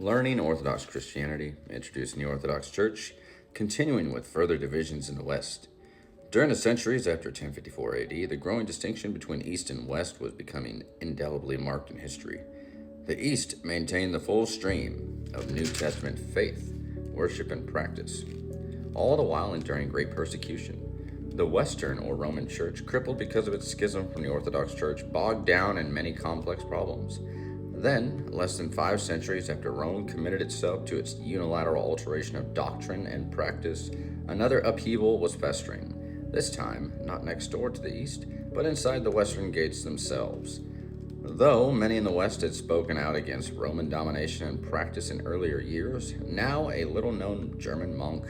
Learning Orthodox Christianity, introducing the Orthodox Church, continuing with further divisions in the West. During the centuries after 1054 AD, the growing distinction between East and West was becoming indelibly marked in history. The East maintained the full stream of New Testament faith, worship, and practice, all the while enduring great persecution. The Western, or Roman Church, crippled because of its schism from the Orthodox Church, bogged down in many complex problems. Then, less than 5 centuries after Rome committed itself to its unilateral alteration of doctrine and practice, another upheaval was festering, this time not next door to the East, but inside the Western gates themselves. Though many in the West had spoken out against Roman domination and practice in earlier years, now a little-known German monk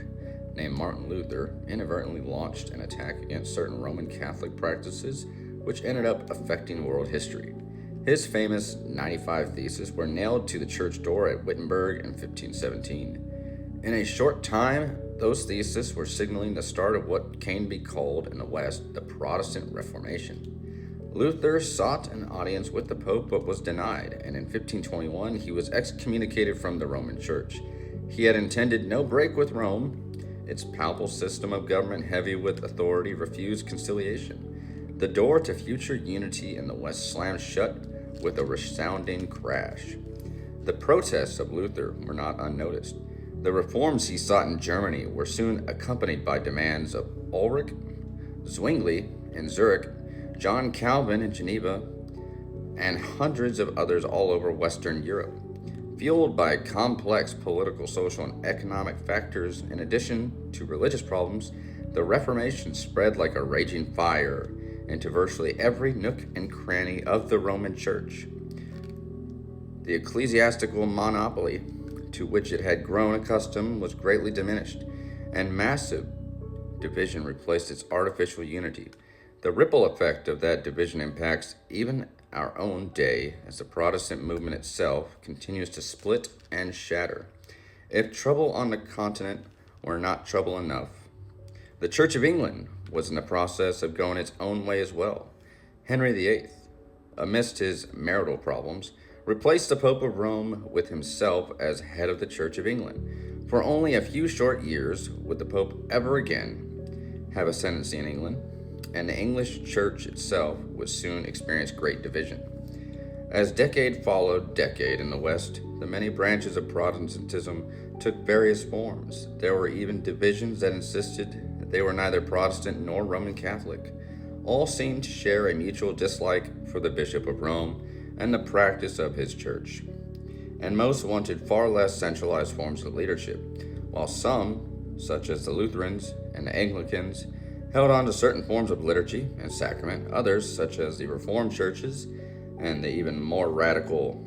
named Martin Luther inadvertently launched an attack against certain Roman Catholic practices, which ended up affecting world history. His famous 95 Theses were nailed to the church door at Wittenberg in 1517. In a short time, those theses were signaling the start of what can be called in the West the Protestant Reformation. Luther sought an audience with the Pope but was denied, and in 1521 he was excommunicated from the Roman Church. He had intended no break with Rome. Its papal system of government, heavy with authority, refused conciliation. The door to future unity in the West slammed shut with a resounding crash. The protests of Luther were not unnoticed. The reforms he sought in Germany were soon accompanied by demands of Ulrich Zwingli in Zurich, John Calvin in Geneva, and hundreds of others all over Western Europe. Fueled by complex political, social, and economic factors, in addition to religious problems, the Reformation spread like a raging fire into virtually every nook and cranny of the Roman Church. The ecclesiastical monopoly to which it had grown accustomed was greatly diminished, and massive division replaced its artificial unity. The ripple effect of that division impacts even our own day as the Protestant movement itself continues to split and shatter. If trouble on the continent were not trouble enough, the Church of England was in the process of going its own way as well. Henry VIII, amidst his marital problems, replaced the Pope of Rome with himself as head of the Church of England. For only a few short years would the Pope ever again have ascendancy in England, and the English Church itself would soon experience great division. As decade followed decade in the West, the many branches of Protestantism took various forms. There were even divisions that insisted that they were neither Protestant nor Roman Catholic. All seemed to share a mutual dislike for the Bishop of Rome and the practice of his church, and most wanted far less centralized forms of leadership, while some, such as the Lutherans and the Anglicans, held on to certain forms of liturgy and sacrament. Others, such as the Reformed churches and the even more radical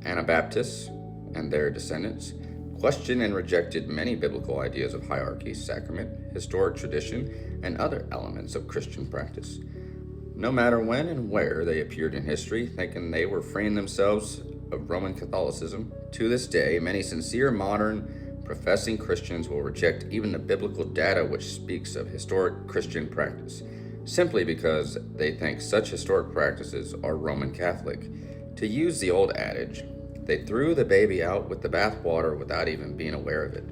Anabaptists and their descendants, questioned and rejected many biblical ideas of hierarchy, sacrament, historic tradition, and other elements of Christian practice. No matter when and where they appeared in history, thinking they were freeing themselves of Roman Catholicism, to this day, many sincere modern professing Christians will reject even the biblical data which speaks of historic Christian practice, simply because they think such historic practices are Roman Catholic. To use the old adage, they threw the baby out with the bathwater without even being aware of it.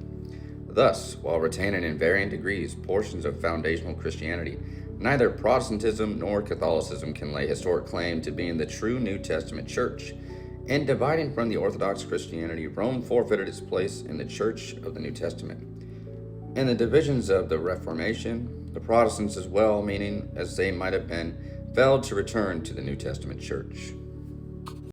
Thus, while retaining in varying degrees portions of foundational Christianity, neither Protestantism nor Catholicism can lay historic claim to being the true New Testament church. In dividing from the Orthodox Christianity, Rome forfeited its place in the Church of the New Testament. In the divisions of the Reformation, the Protestants as well, meaning as they might have been, failed to return to the New Testament church.